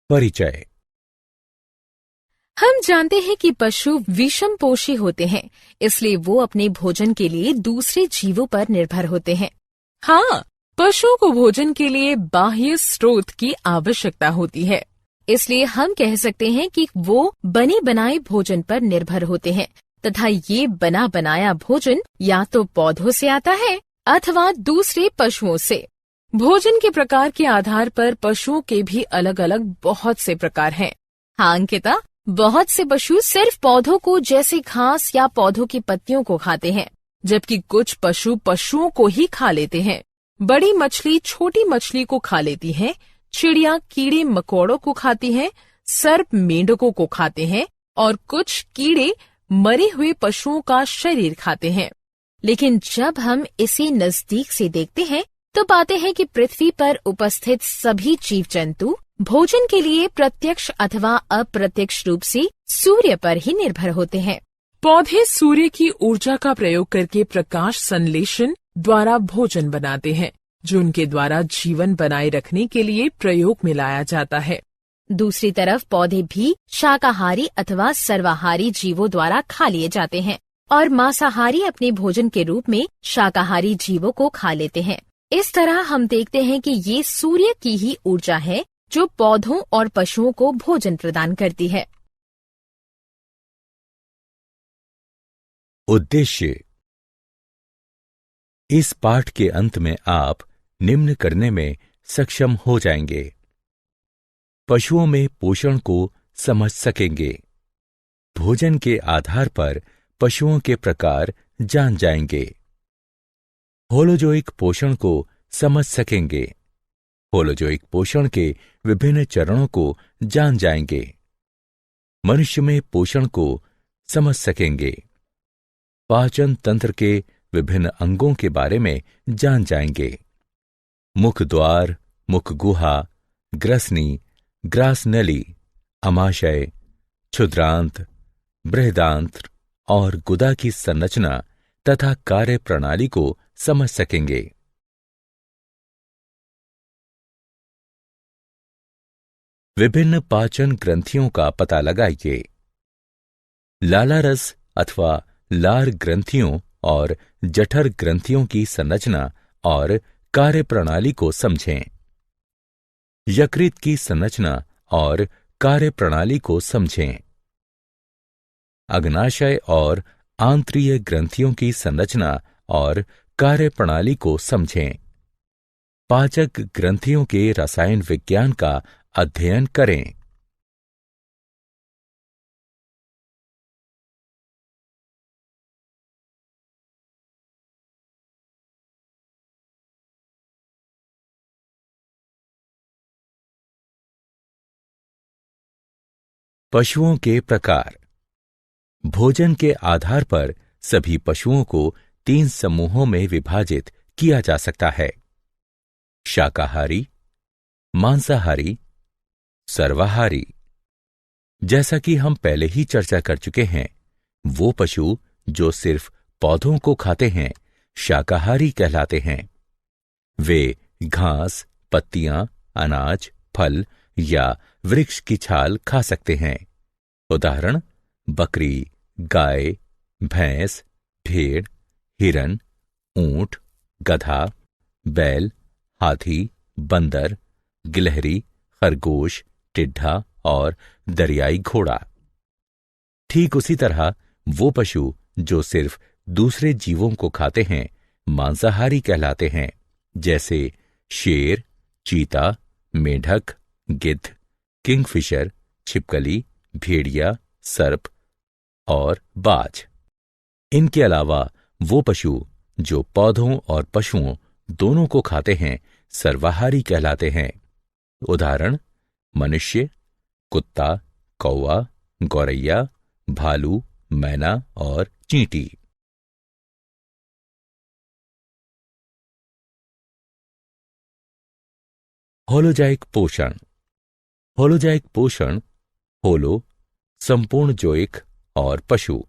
परिचय। हम जानते हैं कि पशु विषमपोषी होते हैं, इसलिए वो अपने भोजन के लिए दूसरे जीवों पर निर्भर होते हैं। हाँ, पशुओं को भोजन के लिए बाह्य स्रोत की आवश्यकता होती है, इसलिए हम कह सकते हैं कि वो बने बनाए भोजन पर निर्भर होते हैं तथा ये बना बनाया भोजन या तो पौधों से आता है अथवा दूसरे पशुओं से। भोजन के प्रकार के आधार पर पशुओं के भी अलग अलग बहुत से प्रकार हैं। हाँ अंकिता, बहुत से पशु सिर्फ पौधों को जैसे घास या पौधों की पत्तियों को खाते हैं, जबकि कुछ पशु पशुओं को ही खा लेते हैं। बड़ी मछली छोटी मछली को खा लेती है, चिड़िया कीड़े मकोड़ों को खाती है, सर्प मेंढकों को खाते हैं और कुछ कीड़े मरे हुए पशुओं का शरीर खाते हैं। लेकिन जब हम इसे नजदीक से देखते हैं तो पाते हैं कि पृथ्वी पर उपस्थित सभी जीव जंतु भोजन के लिए प्रत्यक्ष अथवा अप्रत्यक्ष रूप से सूर्य पर ही निर्भर होते हैं। पौधे सूर्य की ऊर्जा का प्रयोग करके प्रकाश संश्लेषण द्वारा भोजन बनाते हैं, जो उनके द्वारा जीवन बनाए रखने के लिए प्रयोग में लाया जाता है। दूसरी तरफ पौधे भी शाकाहारी अथवा सर्वाहारी जीवों द्वारा खा लिए जाते हैं और मांसाहारी अपने भोजन के रूप में शाकाहारी जीवों को खा लेते हैं। इस तरह हम देखते हैं कि ये सूर्य की ही ऊर्जा है जो पौधों और पशुओं को भोजन प्रदान करती है। उद्देश्य। इस पाठ के अंत में आप निम्न करने में सक्षम हो जाएंगे। पशुओं में पोषण को समझ सकेंगे। भोजन के आधार पर पशुओं के प्रकार जान जाएंगे। होलोजोइक पोषण को समझ सकेंगे। होलोजोइक पोषण के विभिन्न चरणों को जान जाएंगे। मनुष्य में पोषण को समझ सकेंगे। पाचन तंत्र के विभिन्न अंगों के बारे में जान जाएंगे। मुख द्वार, मुख गुहा, ग्रसनी, ग्रासनली, अमाशय, क्षुद्रांत, बृहदांत्र और गुदा की संरचना तथा कार्य प्रणाली को समझ सकेंगे। विभिन्न पाचन ग्रंथियों का पता लगाइए। लालारस अथवा लार ग्रंथियों और जठर ग्रंथियों की संरचना और कार्य प्रणाली को समझें। यकृत की संरचना और कार्य प्रणाली को समझें। अग्नाशय और आंत्रीय ग्रंथियों की संरचना और कार्य प्रणाली को समझें। पाचक ग्रंथियों के रसायन विज्ञान का अध्ययन करें। पशुओं के प्रकार। भोजन के आधार पर सभी पशुओं को 3 समूहों में विभाजित किया जा सकता है: शाकाहारी, मांसाहारी, सर्वाहारी। जैसा कि हम पहले ही चर्चा कर चुके हैं, वो पशु जो सिर्फ पौधों को खाते हैं शाकाहारी कहलाते हैं। वे घास, पत्तियां, अनाज, फल या वृक्ष की छाल खा सकते हैं। उदाहरण: बकरी, गाय, भैंस, भेड़, हिरन, ऊंट, गधा, बैल, हाथी, बंदर, गिलहरी, खरगोश, टिड्ढा और दरियाई घोड़ा। ठीक उसी तरह वो पशु जो सिर्फ दूसरे जीवों को खाते हैं मांसाहारी कहलाते हैं, जैसे शेर, चीता, मेढक, गिद्ध, किंगफिशर, छिपकली, भेड़िया, सर्प और बाज। इनके अलावा वो पशु जो पौधों और पशुओं दोनों को खाते हैं सर्वाहारी कहलाते हैं। उदाहरण: मनुष्य, कुत्ता, कौवा, गौरैया, भालू, मैना और चींटी। होलोजाइक पोषण। होलोजाइक पोषण, होलो संपूर्ण जोइक और पशु,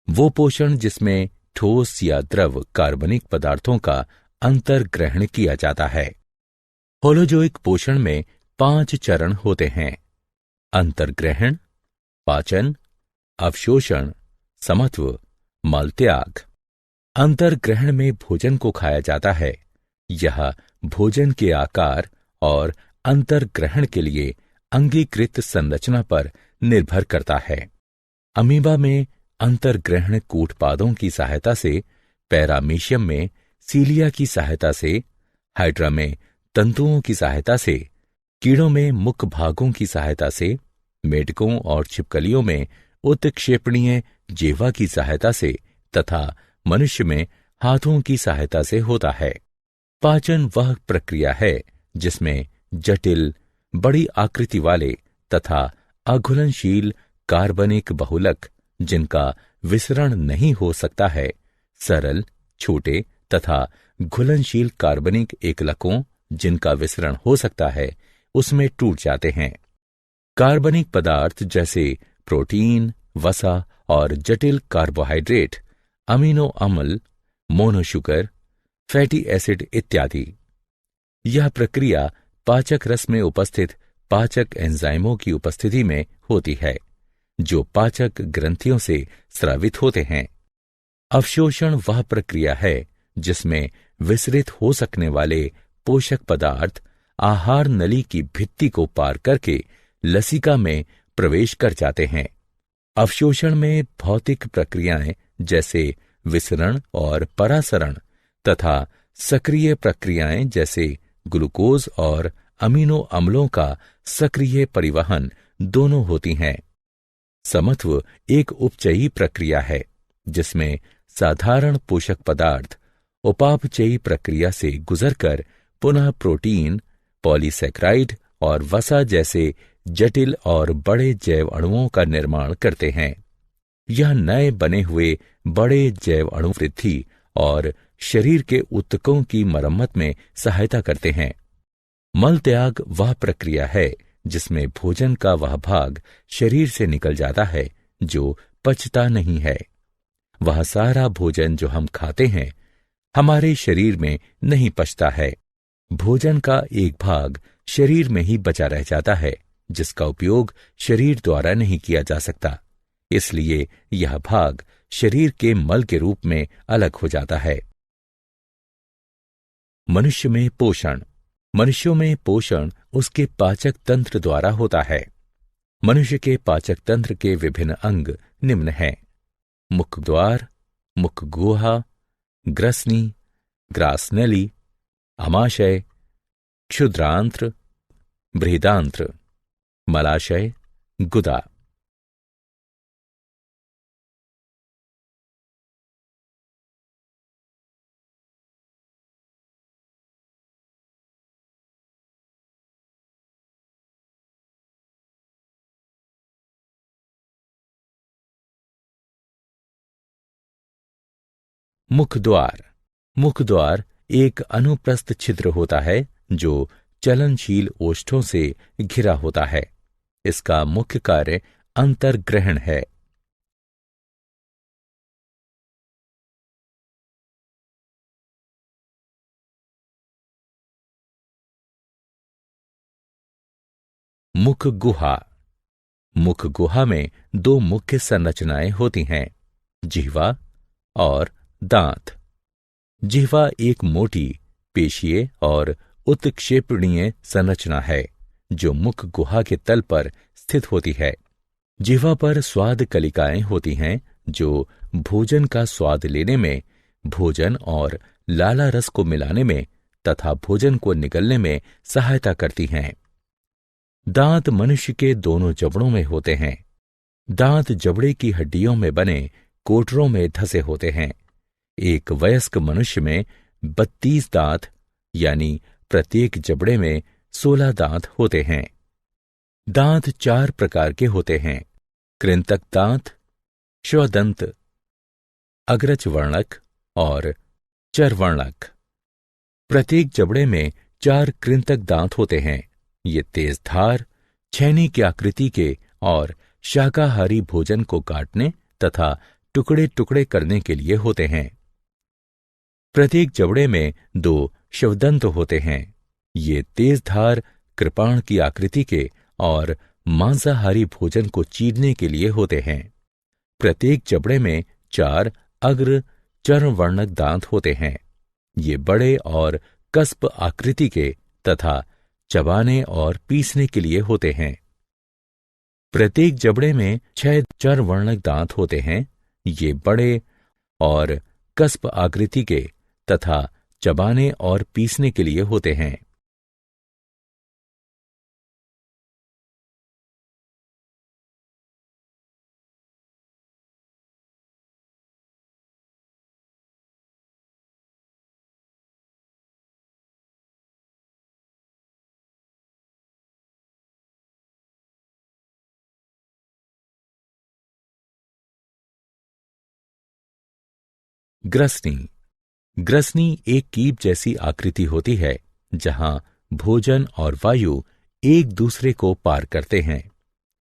वो पोषण जिसमें ठोस या द्रव कार्बनिक पदार्थों का अंतर्ग्रहण किया जाता है। होलोजोइक पोषण में 5 चरण होते हैं: अंतर्ग्रहण, पाचन, अवशोषण, समत्व, मल त्याग। अंतर्ग्रहण में भोजन को खाया जाता है। यह भोजन के आकार और अंतर्ग्रहण के लिए अंगीकृत संरचना पर निर्भर करता है। अमीबा में अंतर्ग्रहण कूटपादों की सहायता से, पैरामीशियम में सीलिया की सहायता से, हाइड्रा में तंतुओं की सहायता से, कीड़ों में मुख भागों की सहायता से, मेढकों और छिपकलियों में उत्क्षेपणीय जिह्वा की सहायता से तथा मनुष्य में हाथों की सहायता से होता है। पाचन वह प्रक्रिया है जिसमें जटिल, बड़ी आकृति वाले तथा अघुलनशील कार्बनिक बहुलक, जिनका विसरण नहीं हो सकता है, सरल, छोटे तथा घुलनशील कार्बनिक एकलकों, जिनका विसरण हो सकता है, उसमें टूट जाते हैं। कार्बनिक पदार्थ जैसे प्रोटीन, वसा और जटिल कार्बोहाइड्रेट, अमीनो अम्ल, मोनोशुगर, फैटी एसिड इत्यादि। यह प्रक्रिया पाचक रस में उपस्थित पाचक एंजाइमों की उपस्थिति में होती है, जो पाचक ग्रंथियों से स्रावित होते हैं। अवशोषण वह प्रक्रिया है जिसमें विसरित हो सकने वाले पोषक पदार्थ आहार नली की भित्ति को पार करके लसिका में प्रवेश कर जाते हैं। अवशोषण में भौतिक प्रक्रियाएं जैसे विसरण और परासरण तथा सक्रिय प्रक्रियाएं जैसे ग्लूकोज और अमीनो अम्लों का सक्रिय परिवहन दोनों होती हैं। समत्व एक उपचयी प्रक्रिया है जिसमें साधारण पोषक पदार्थ उपापचयी प्रक्रिया से गुजरकर पुनः प्रोटीन, पॉलीसैकेराइड और वसा जैसे जटिल और बड़े जैव अणुओं का निर्माण करते हैं। यह नए बने हुए बड़े जैव अणु वृद्धि और शरीर के ऊतकों की मरम्मत में सहायता करते हैं। मल त्याग वह प्रक्रिया है जिसमें भोजन का वह भाग शरीर से निकल जाता है जो पचता नहीं है। वह सारा भोजन जो हम खाते हैं हमारे शरीर में नहीं पचता है। भोजन का एक भाग शरीर में ही बचा रह जाता है जिसका उपयोग शरीर द्वारा नहीं किया जा सकता, इसलिए यह भाग शरीर के मल के रूप में अलग हो जाता है। मनुष्य में पोषण। मनुष्यों में पोषण उसके पाचक तंत्र द्वारा होता है। मनुष्य के पाचक तंत्र के विभिन्न अंग निम्न हैं: मुख द्वार, मुख गुहा, ग्रसनी, ग्रासनली, अमाशय, क्षुद्रांत्र, बृहदांत्र, मलाशय, गुदा। मुख द्वार। मुख द्वार एक अनुप्रस्थ छिद्र होता है जो चलनशील ओष्ठों से घिरा होता है। इसका मुख्य कार्य अंतर्ग्रहण है। मुख गुहा। मुख गुहा में दो मुख्य संरचनाएं होती हैं: जिह्वा और दांत। जिह्वा एक मोटी, पेशीय और उत्क्षेपणीय संरचना है जो मुख गुहा के तल पर स्थित होती है। जिह्वा पर स्वाद कलिकाएं होती हैं जो भोजन का स्वाद लेने में, भोजन और लाला रस को मिलाने में तथा भोजन को निगलने में सहायता करती हैं। दांत मनुष्य के दोनों जबड़ों में होते हैं। दांत जबड़े की हड्डियों में बने कोटरों में धसे होते हैं। एक वयस्क मनुष्य में 32 दांत यानी प्रत्येक जबड़े में 16 दांत होते हैं। दांत 4 प्रकार के होते हैं: कृंतक दांत, श्वदंत, अग्रजवर्णक और चरवर्णक। प्रत्येक जबड़े में 4 कृंतक दांत होते हैं। ये तेज धार, छेनी की आकृति के और शाकाहारी भोजन को काटने तथा टुकड़े टुकड़े करने के लिए होते हैं। प्रत्येक जबड़े में 2 श्वदंत होते हैं। ये तेज धार कृपाण की आकृति के और मांसाहारी भोजन को चीरने के लिए होते हैं। प्रत्येक जबड़े में 4 अग्र चर्मवर्णक दांत होते हैं। ये बड़े और कस्प आकृति के तथा चबाने और पीसने के लिए होते हैं। प्रत्येक जबड़े में 6 चर्मवर्णक दांत होते हैं। ये बड़े और कस्प आकृति के तथा चबाने और पीसने के लिए होते हैं। ग्रसनी। ग्रसनी एक कीप जैसी आकृति होती है जहां भोजन और वायु एक दूसरे को पार करते हैं।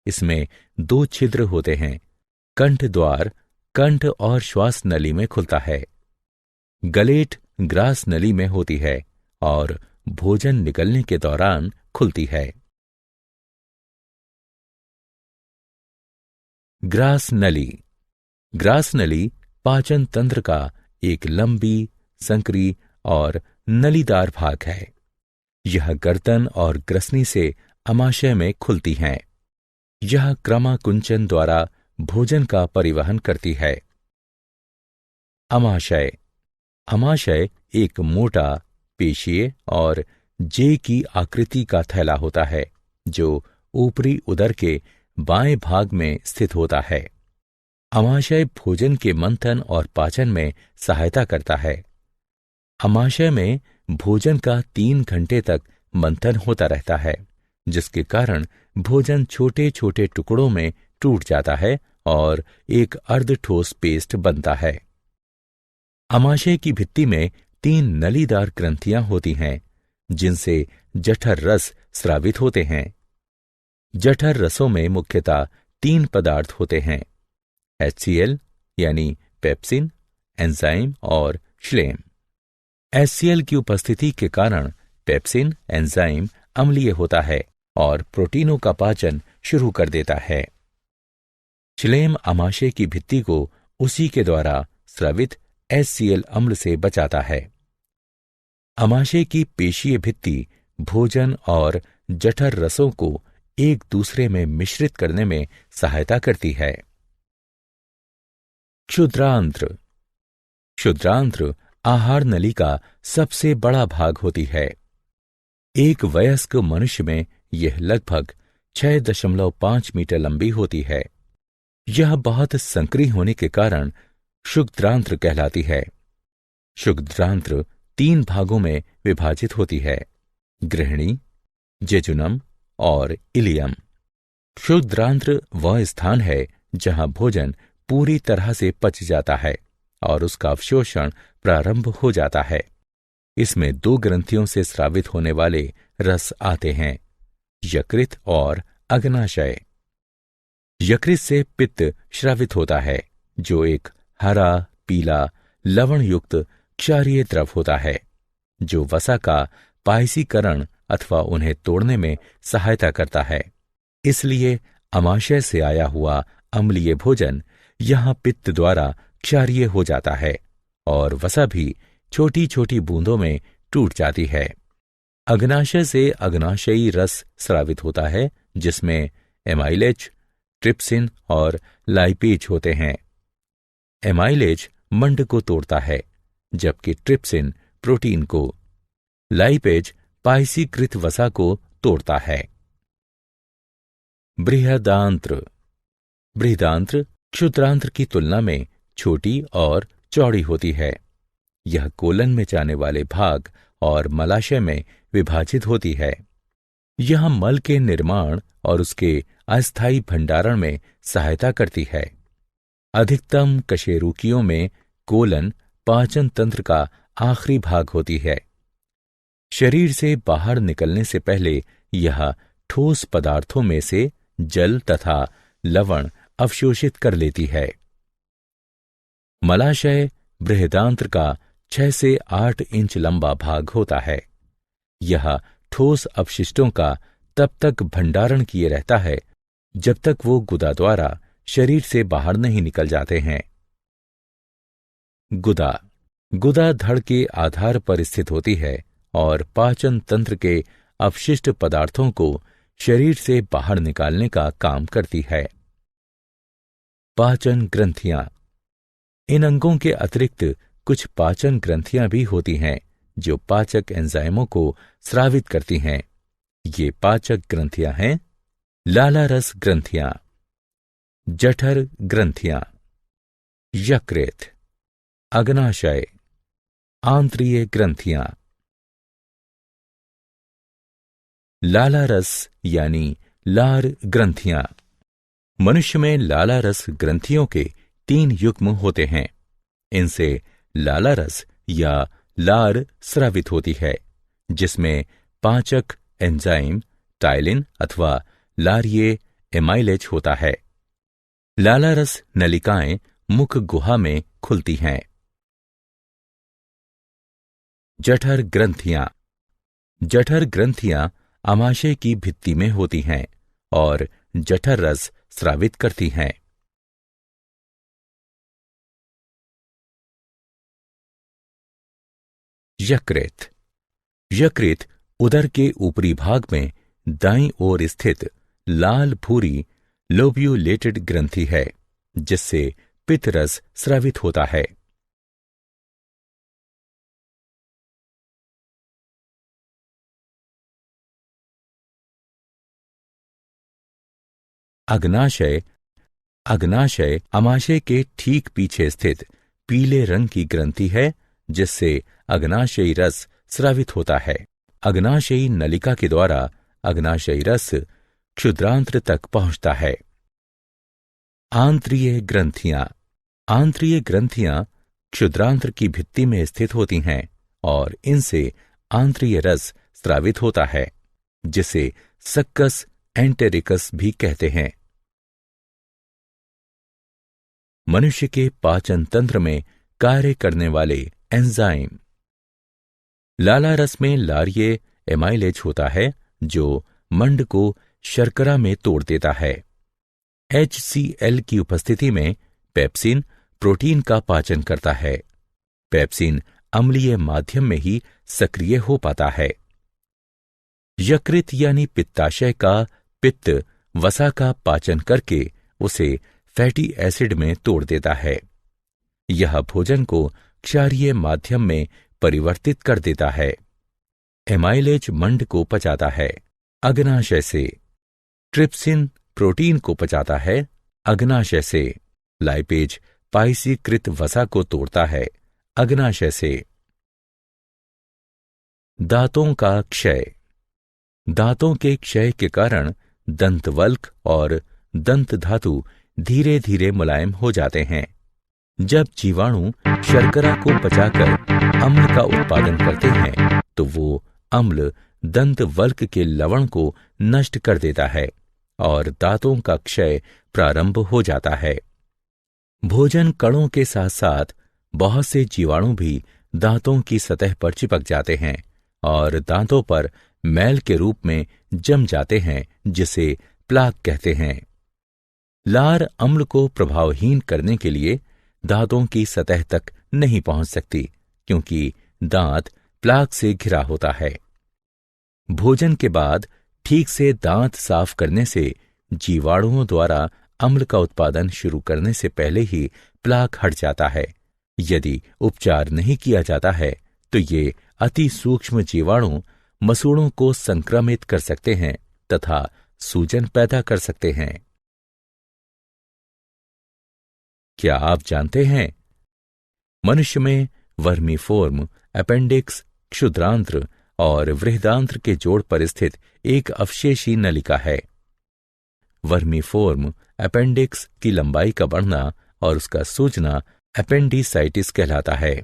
इसमें 2 छिद्र होते हैं। कंठ द्वार कंठ और श्वास नली में खुलता है। गलेट ग्रास नली में होती है और भोजन निकलने के दौरान खुलती है। ग्रास नली। ग्रास नली पाचन तंत्र का एक लंबी, संकरी और नलीदार भाग है। यह गर्दन और ग्रसनी से अमाशय में खुलती हैं। यह क्रमाकुंचन द्वारा भोजन का परिवहन करती है। अमाशय। अमाशय एक मोटा, पेशीय और जे की आकृति का थैला होता है जो ऊपरी उदर के बाएं भाग में स्थित होता है। अमाशय भोजन के मंथन और पाचन में सहायता करता है। अमाशय में भोजन का 3 घंटे तक मंथन होता रहता है, जिसके कारण भोजन छोटे छोटे टुकड़ों में टूट जाता है और एक अर्धठोस पेस्ट बनता है। अमाशय की भित्ति में 3 नलीदार ग्रंथियां होती हैं, जिनसे जठर रस स्रावित होते हैं। जठर रसों में मुख्यतः 3 पदार्थ होते हैं: HCl यानी पेप्सिन, एंजाइम और श्लेम। HCl की उपस्थिति के कारण पेप्सिन एंजाइम अम्लीय होता है और प्रोटीनों का पाचन शुरू कर देता है। श्लेम अमाशय की भित्ति को उसी के द्वारा स्रावित HCl अम्ल से बचाता है। अमाशय की पेशीय भित्ति भोजन और जठर रसों को एक दूसरे में मिश्रित करने में सहायता करती है। क्षुद्रांत्र। क्षुद्रांत्र आहार नली का सबसे बड़ा भाग होती है। एक वयस्क मनुष्य में यह लगभग 6.5 मीटर लंबी होती है। यह बहुत संकरी होने के कारण क्षुद्रांत्र कहलाती है। क्षुद्रांत्र 3 भागों में विभाजित होती है: गृहिणी, जेजुनम और इलियम। क्षुद्रांत्र वह स्थान है जहां भोजन पूरी तरह से पच जाता है और उसका अवशोषण प्रारंभ हो जाता है। इसमें 2 ग्रंथियों से स्रावित होने वाले रस आते हैं: यकृत और अग्नाशय। यकृत से पित्त स्रावित होता है, जो एक हरा पीला लवण युक्त क्षारीय द्रव होता है, जो वसा का पायसीकरण अथवा उन्हें तोड़ने में सहायता करता है। इसलिए अमाशय से आया हुआ अम्लीय भोजन यहाँ पित्त द्वारा क्षारीय हो जाता है और वसा भी छोटी छोटी बूंदों में टूट जाती है। अग्नाशय से अग्नाशयी रस स्रावित होता है, जिसमें एमाइलेज, ट्रिप्सिन और लाइपेज होते हैं। एमाइलेज मंड को तोड़ता है, जबकि ट्रिप्सिन प्रोटीन को, लाइपेज पायसीकृत वसा को तोड़ता है। बृहदांत्र। बृहदांत्र क्षुद्रांत्र की तुलना में छोटी और चौड़ी होती है। यह कोलन में जाने वाले भाग और मलाशय में विभाजित होती है। यह मल के निर्माण और उसके अस्थायी भंडारण में सहायता करती है। अधिकतम कशेरुकियों में कोलन पाचन तंत्र का आखिरी भाग होती है। शरीर से बाहर निकलने से पहले यह ठोस पदार्थों में से जल तथा लवण अवशोषित कर लेती है। मलाशय बृहदांत्र का 6 से 8 इंच लंबा भाग होता है। यह ठोस अवशिष्टों का तब तक भंडारण किए रहता है जब तक वो गुदा द्वारा शरीर से बाहर नहीं निकल जाते हैं। गुदा धड़ के आधार पर स्थित होती है और पाचन तंत्र के अपशिष्ट पदार्थों को शरीर से बाहर निकालने का काम करती है। पाचन ग्रंथियां। इन अंगों के अतिरिक्त कुछ पाचन ग्रंथियां भी होती हैं जो पाचक एंजाइमों को स्रावित करती हैं। ये पाचक ग्रंथियां हैं लालारस ग्रंथियां, जठर ग्रंथियां, यकृत, अग्नाशय, आंत्रीय ग्रंथियां। लालारस यानी लार ग्रंथियां। मनुष्य में लालारस ग्रंथियों के 3 युग्म होते हैं। इनसे लालारस या लार स्रावित होती है, जिसमें पाचक एंजाइम टाइलिन अथवा लारिये एमाइलेज होता है। लालारस नलिकाएं मुख गुहा में खुलती हैं। जठर ग्रंथियां। जठर ग्रंथियां आमाशय की भित्ति में होती हैं और जठर रस स्रावित करती हैं। यकृत। यकृत उदर के ऊपरी भाग में दाईं ओर स्थित लाल भूरी लोब्यूलेटेड ग्रंथि है, जिससे पित्त रस स्रावित होता है। अग्नाशय। अग्नाशय आमाशय के ठीक पीछे स्थित पीले रंग की ग्रंथि है, जिससे अग्नाशयी रस स्रावित होता है। अग्नाशयी नलिका के द्वारा अग्नाशयी रस क्षुद्रांत्र तक पहुंचता है। आंत्रीय ग्रंथियां। आंत्रीय ग्रंथियां क्षुद्रांत्र की भित्ति में स्थित होती हैं और इनसे आंत्रीय रस स्रावित होता है, जिसे सक्कस एंटेरिकस भी कहते हैं। मनुष्य के पाचन तंत्र में कार्य करने वाले एंजाइम। लालारस में लारिये एमाइलेज होता है, जो मंड को शर्करा में तोड़ देता है। HCl की उपस्थिति में पेप्सिन प्रोटीन का पाचन करता है। पेप्सिन अम्लीय माध्यम में ही सक्रिय हो पाता है। यकृत यानी पित्ताशय का पित्त वसा का पाचन करके उसे फैटी एसिड में तोड़ देता है। यह भोजन को क्षारीय माध्यम में परिवर्तित कर देता है। एमाइलेज मंड को पचाता है। अग्नाशय से ट्रिप्सिन प्रोटीन को पचाता है। अग्नाशय से लाइपेज पाइसीकृत वसा को तोड़ता है। अग्नाशय से दांतों का क्षय। दांतों के क्षय के कारण दंतवल्क और दंत धातु धीरे धीरे मुलायम हो जाते हैं। जब जीवाणु शर्करा को पचाकर अम्ल का उत्पादन करते हैं, तो वो अम्ल दंतवल्क के लवण को नष्ट कर देता है और दांतों का क्षय प्रारंभ हो जाता है। भोजन कणों के साथ साथ बहुत से जीवाणु भी दांतों की सतह पर चिपक जाते हैं और दांतों पर मैल के रूप में जम जाते हैं, जिसे प्लाक कहते हैं। लार अम्ल को प्रभावहीन करने के लिए दांतों की सतह तक नहीं पहुंच सकती, क्योंकि दांत प्लाक से घिरा होता है। भोजन के बाद ठीक से दांत साफ करने से जीवाणुओं द्वारा अम्ल का उत्पादन शुरू करने से पहले ही प्लाक हट जाता है। यदि उपचार नहीं किया जाता है तो ये अति सूक्ष्म जीवाणु मसूड़ों को संक्रमित कर सकते हैं तथा सूजन पैदा कर सकते हैं। क्या आप जानते हैं, मनुष्य में वर्मीफोर्म, अपेंडिक्स, क्षुद्रांत्र और वृहदांत्र के जोड़ पर स्थित एक अवशेषी नलिका है। वर्मीफोर्म अपेंडिक्स की लंबाई का बढ़ना और उसका सूजना अपेंडिसाइटिस कहलाता है।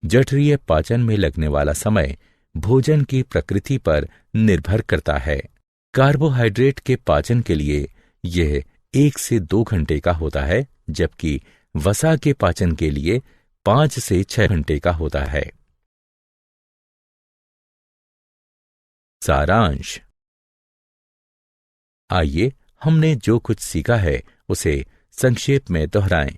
जठरीय पाचन में लगने वाला समय भोजन की प्रकृति पर निर्भर करता है। कार्बोहाइड्रेट के पाचन के लिए यह 1 से 2 घंटे का होता है, जबकि वसा के पाचन के लिए 5 से 6 घंटे का होता है। सारांश। आइए हमने जो कुछ सीखा है उसे संक्षेप में दोहराएं।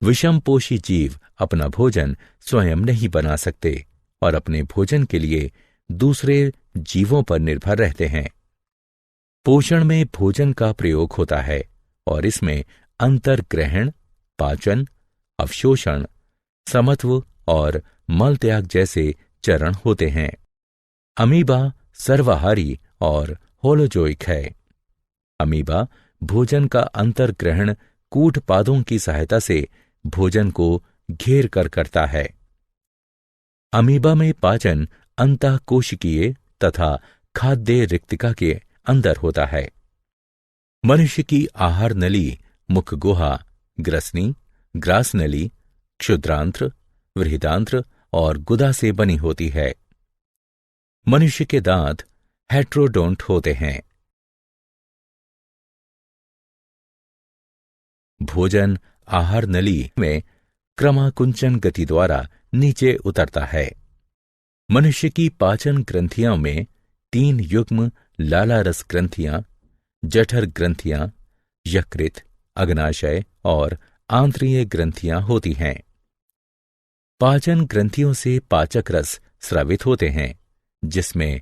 विषमपोषी जीव अपना भोजन स्वयं नहीं बना सकते और अपने भोजन के लिए दूसरे जीवों पर निर्भर रहते हैं। पोषण में भोजन का प्रयोग होता है और इसमें अंतर्ग्रहण, पाचन, अवशोषण, समत्व और मल त्याग जैसे चरण होते हैं। अमीबा सर्वाहारी और होलोजोइक है। अमीबा भोजन का अंतर्ग्रहण कूटपादों की सहायता से भोजन को घेर कर करता है। अमीबा में पाचन अंतःकोशिकीय तथा खाद्य रिक्तिका के अंदर होता है। मनुष्य की आहार नली मुख गुहा, ग्रसनी, ग्रासनली, क्षुद्रांत्र, वृहदांत्र और गुदा से बनी होती है। मनुष्य के दांत हेट्रोडोंट होते हैं। भोजन आहार नली में क्रमाकुंचन गति द्वारा नीचे उतरता है। मनुष्य की पाचन ग्रंथियों में 3 युग्म लाला रस ग्रंथियां, जठर ग्रंथियां, यकृत, अग्नाशय और आंत्रीय ग्रंथियां होती हैं। पाचन ग्रंथियों से पाचक रस स्रावित होते हैं, जिसमें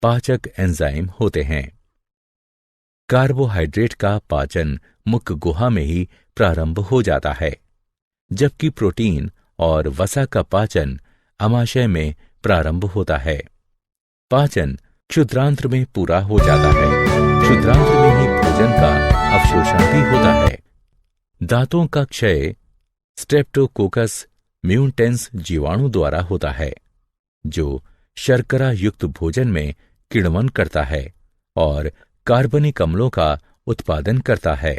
पाचक एंजाइम होते हैं। कार्बोहाइड्रेट का पाचन मुख गुहा में ही प्रारंभ हो जाता है, जबकि प्रोटीन और वसा का पाचन आमाशय में प्रारंभ होता है। पाचन क्षुद्रांत्र में पूरा हो जाता है। क्षुद्रांत्र में ही भोजन का अवशोषण भी होता है। दांतों का क्षय स्ट्रेप्टोकोकस म्यूटेंस जीवाणु द्वारा होता है, जो शर्करा युक्त भोजन में किण्वन करता है और कार्बनिक अम्लों का उत्पादन करता है।